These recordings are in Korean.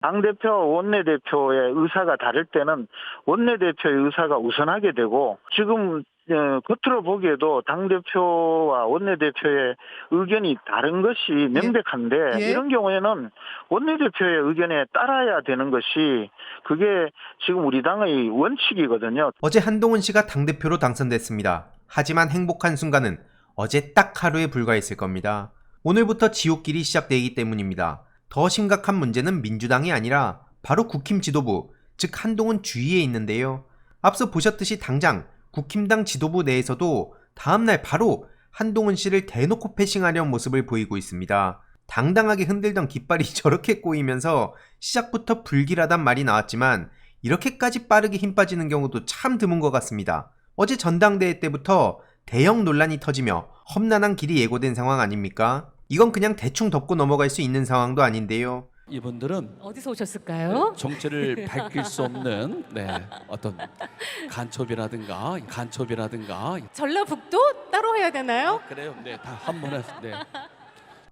당대표, 원내대표의 의사가 다를 때는 원내대표의 의사가 우선하게 되고, 지금 겉으로 보기에도 당대표와 원내대표의 의견이 다른 것이 명백한데, 예. 이런 경우에는 원내대표의 의견에 따라야 되는 것이 그게 지금 우리 당의 원칙이거든요. 어제 한동훈 씨가 당대표로 당선됐습니다. 하지만 행복한 순간은 어제 딱 하루에 불과했을 겁니다. 오늘부터 지옥길이 시작되기 때문입니다. 더 심각한 문제는 민주당이 아니라 바로 국힘 지도부, 즉 한동훈 주위에 있는데요. 앞서 보셨듯이 당장 국힘당 지도부 내에서도 다음날 바로 한동훈 씨를 대놓고 패싱하려는 모습을 보이고 있습니다. 당당하게 흔들던 깃발이 저렇게 꼬이면서 시작부터 불길하단 말이 나왔지만 이렇게까지 빠르게 힘 빠지는 경우도 참 드문 것 같습니다. 어제 전당대회 때부터 대형 논란이 터지며 험난한 길이 예고된 상황 아닙니까? 이건 그냥 대충 덮고 넘어갈 수 있는 상황도 아닌데요. 이분들은 어디서 오셨을까요? 정체를 밝힐 수 없는 어떤 간첩이라든가 전라북도 따로 해야 되나요? 그래요. 다 한 번에.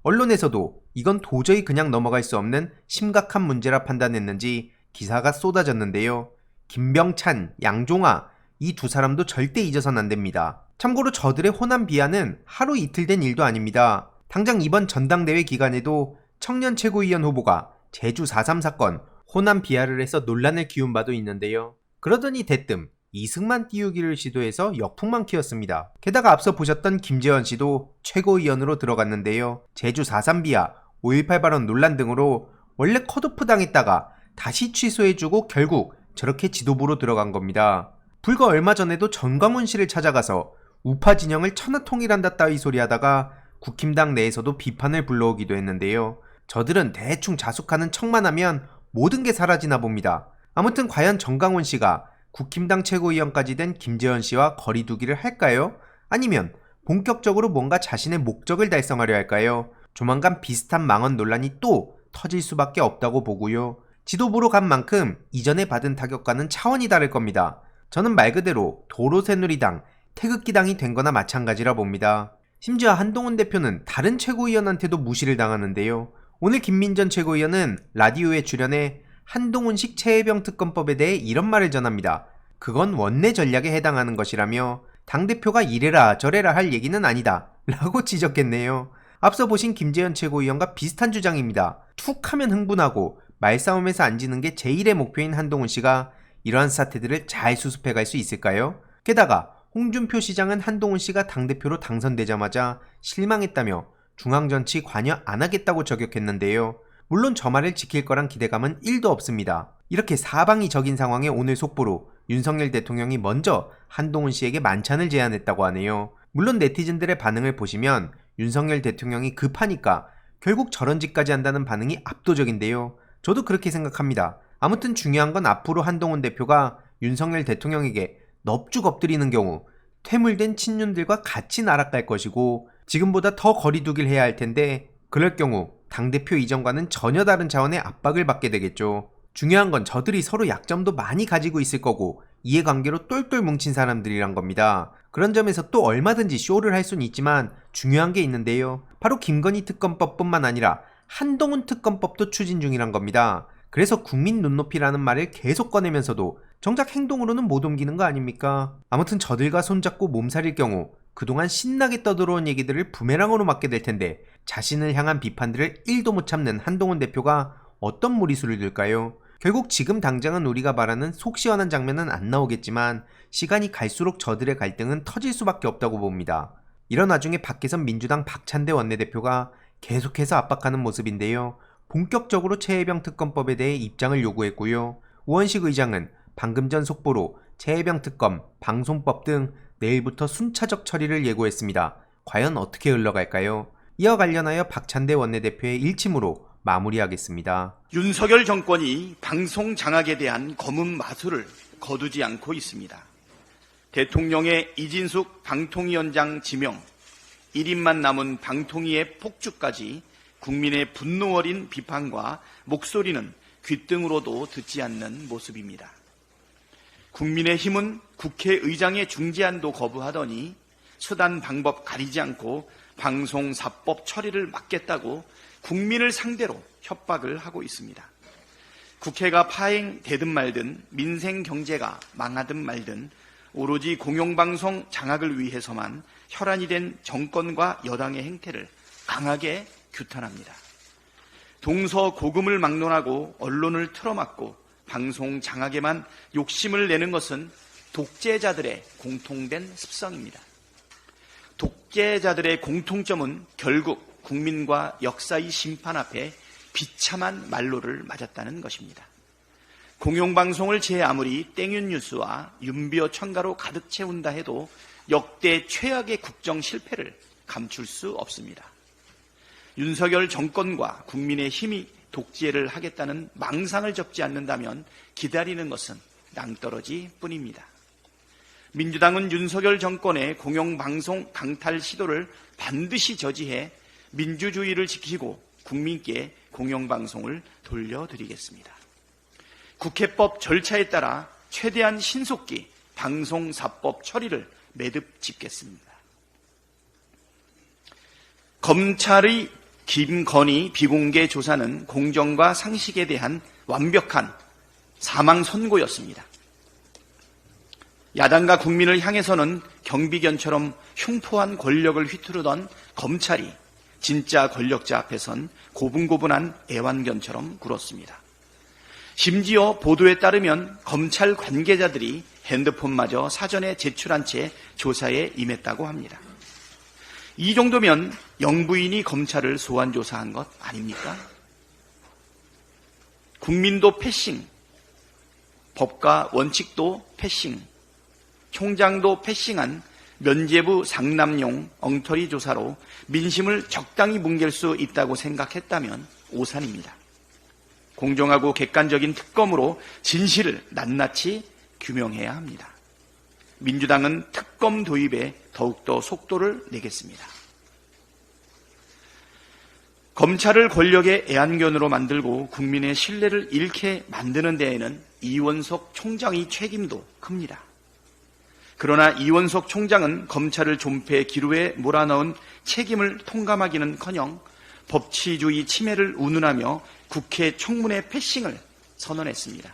언론에서도 이건 도저히 그냥 넘어갈 수 없는 심각한 문제라 판단했는지 기사가 쏟아졌는데요. 김병찬, 양종화 이 두 사람도 절대 잊어서는 안 됩니다. 참고로 저들의 호남 비하는 하루 이틀 된 일도 아닙니다. 당장 이번 전당대회 기간에도 청년 최고위원 후보가 제주 4.3 사건 호남 비하를 해서 논란을 키운 바도 있는데요. 그러더니 대뜸 이승만 띄우기를 시도해서 역풍만 키웠습니다. 게다가 앞서 보셨던 김재원 씨도 최고위원으로 들어갔는데요. 제주 4.3 비하, 5.18 발언 논란 등으로 원래 컷오프 당했다가 다시 취소해주고 결국 저렇게 지도부로 들어간 겁니다. 불과 얼마 전에도 전광훈 씨를 찾아가서 우파 진영을 천하통일한다 따위 소리 하다가 국힘당 내에서도 비판을 불러오기도 했는데요. 저들은 대충 자숙하는 척만 하면 모든 게 사라지나 봅니다. 아무튼 과연 전광훈 씨가 국힘당 최고위원까지 된 김재원 씨와 거리두기를 할까요? 아니면 본격적으로 뭔가 자신의 목적을 달성하려 할까요? 조만간 비슷한 망언 논란이 또 터질 수밖에 없다고 보고요. 지도부로 간 만큼 이전에 받은 타격과는 차원이 다를 겁니다. 저는 말 그대로 도로새누리당, 태극기당이 된 거나 마찬가지라 봅니다. 심지어 한동훈 대표는 다른 최고위원한테도 무시를 당하는데요. 오늘 김민전 최고위원은 라디오에 출연해 한동훈식 최혜병 특검법에 대해 이런 말을 전합니다. 그건 원내 전략에 해당하는 것이라며 당대표가 이래라 저래라 할 얘기는 아니다 라고 지적했네요. 앞서 보신 김재현 최고위원과 비슷한 주장입니다. 툭 하면 흥분하고 말싸움에서 안 지는 게 제1의 목표인 한동훈 씨가 이러한 사태들을 잘 수습해갈 수 있을까요? 게다가 홍준표 시장은 한동훈 씨가 당대표로 당선되자마자 실망했다며 중앙정치 관여 안 하겠다고 저격했는데요. 물론 저 말을 지킬 거란 기대감은 1도 없습니다. 이렇게 사방이 적인 상황에 오늘 속보로 윤석열 대통령이 먼저 한동훈 씨에게 만찬을 제안했다고 하네요. 물론 네티즌들의 반응을 보시면 윤석열 대통령이 급하니까 결국 저런 짓까지 한다는 반응이 압도적인데요. 저도 그렇게 생각합니다. 아무튼 중요한 건 앞으로 한동훈 대표가 윤석열 대통령에게 넙죽 엎드리는 경우 퇴물된 친윤들과 같이 날아갈 것이고 지금보다 더 거리두기를 해야 할 텐데 그럴 경우 당대표 이전과는 전혀 다른 차원의 압박을 받게 되겠죠. 중요한 건 저들이 서로 약점도 많이 가지고 있을 거고 이해관계로 똘똘 뭉친 사람들이란 겁니다. 그런 점에서 또 얼마든지 쇼를 할 수는 있지만 중요한 게 있는데요. 바로 김건희 특검법뿐만 아니라 한동훈 특검법도 추진 중이란 겁니다. 그래서 국민 눈높이라는 말을 계속 꺼내면서도 정작 행동으로는 못 옮기는 거 아닙니까? 아무튼 저들과 손잡고 몸살일 경우 그동안 신나게 떠들어온 얘기들을 부메랑으로 맞게 될 텐데 자신을 향한 비판들을 1도 못 참는 한동훈 대표가 어떤 무리수를 둘까요? 결국 지금 당장은 우리가 말하는 속 시원한 장면은 안 나오겠지만 시간이 갈수록 저들의 갈등은 터질 수밖에 없다고 봅니다. 이런 와중에 밖에선 민주당 박찬대 원내대표가 계속해서 압박하는 모습인데요. 본격적으로 최혜병 특검법에 대해 입장을 요구했고요. 우원식 의장은 방금 전 속보로 최혜병 특검, 방송법 등 내일부터 순차적 처리를 예고했습니다. 과연 어떻게 흘러갈까요? 이와 관련하여 박찬대 원내대표의 일침으로 마무리하겠습니다. 윤석열 정권이 방송 장악에 대한 검은 마술을 거두지 않고 있습니다. 대통령의 이진숙 방통위원장 지명, 1인만 남은 방통위의 폭주까지 국민의 분노 어린 비판과 목소리는 귓등으로도 듣지 않는 모습입니다. 국민의힘은 국회의장의 중재안도 거부하더니 수단 방법 가리지 않고 방송사법 처리를 막겠다고 국민을 상대로 협박을 하고 있습니다. 국회가 파행되든 말든 민생 경제가 망하든 말든 오로지 공영방송 장악을 위해서만 혈안이 된 정권과 여당의 행태를 강하게 규탄합니다. 동서고금을 막론하고 언론을 틀어막고 방송 장악에만 욕심을 내는 것은 독재자들의 공통된 습성입니다. 독재자들의 공통점은 결국 국민과 역사의 심판 앞에 비참한 말로를 맞았다는 것입니다. 공영방송을 제 아무리 땡윤 뉴스와 윤비어 첨가로 가득 채운다 해도 역대 최악의 국정 실패를 감출 수 없습니다. 윤석열 정권과 국민의 힘이 독재를 하겠다는 망상을 접지 않는다면 기다리는 것은 낭떠러지 뿐입니다. 민주당은 윤석열 정권의 공영방송 강탈 시도를 반드시 저지해 민주주의를 지키고 국민께 공영방송을 돌려드리겠습니다. 국회법 절차에 따라 최대한 신속히 방송사법 처리를 매듭 짓겠습니다. 검찰의 김건희 비공개 조사는 공정과 상식에 대한 완벽한 사망 선고였습니다. 야당과 국민을 향해서는 경비견처럼 흉포한 권력을 휘두르던 검찰이 진짜 권력자 앞에선 고분고분한 애완견처럼 굴었습니다. 심지어 보도에 따르면 검찰 관계자들이 핸드폰마저 사전에 제출한 채 조사에 임했다고 합니다. 이 정도면 영부인이 검찰을 소환 조사한 것 아닙니까? 국민도 패싱, 법과 원칙도 패싱, 총장도 패싱한 면죄부 상남용 엉터리 조사로 민심을 적당히 뭉갤 수 있다고 생각했다면 오산입니다. 공정하고 객관적인 특검으로 진실을 낱낱이 규명해야 합니다. 민주당은 특검 도입에 더욱더 속도를 내겠습니다. 검찰을 권력의 애완견으로 만들고 국민의 신뢰를 잃게 만드는 데에는 이원석 총장의 책임도 큽니다. 그러나 이원석 총장은 검찰을 존폐 기로에 몰아넣은 책임을 통감하기는커녕 법치주의 침해를 운운하며 국회 청문회 패싱을 선언했습니다.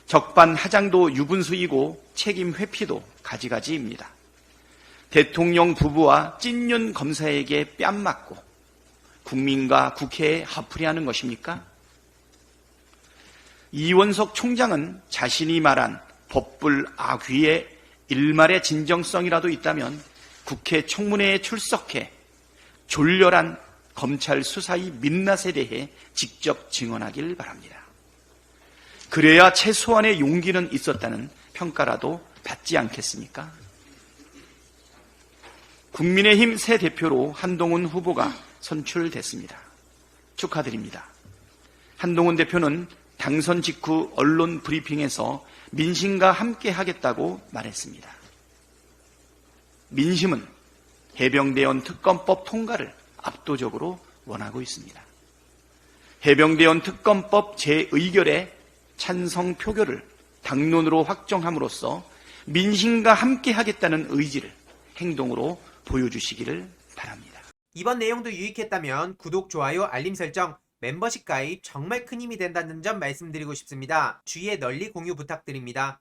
적반하장도 유분수이고 책임 회피도 가지가지입니다. 대통령 부부와 찐윤 검사에게 뺨 맞고 국민과 국회에 화풀이하는 것입니까? 이원석 총장은 자신이 말한 법불 악휘의 일말의 진정성이라도 있다면 국회 청문회에 출석해 졸렬한 검찰 수사의 민낯에 대해 직접 증언하길 바랍니다. 그래야 최소한의 용기는 있었다는 평가라도 받지 않겠습니까? 국민의힘 새 대표로 한동훈 후보가 선출됐습니다. 축하드립니다. 한동훈 대표는 당선 직후 언론 브리핑에서 민심과 함께 하겠다고 말했습니다. 민심은 해병대원 특검법 통과를 압도적으로 원하고 있습니다. 해병대원 특검법 재의결의 찬성 표결을 당론으로 확정함으로써 민심과 함께 하겠다는 의지를 행동으로 보여주시기를 바랍니다. 이번 내용도 유익했다면 구독, 좋아요, 알림 설정, 멤버십 가입 정말 큰 힘이 된다는 점 말씀드리고 싶습니다. 주위에 널리 공유 부탁드립니다.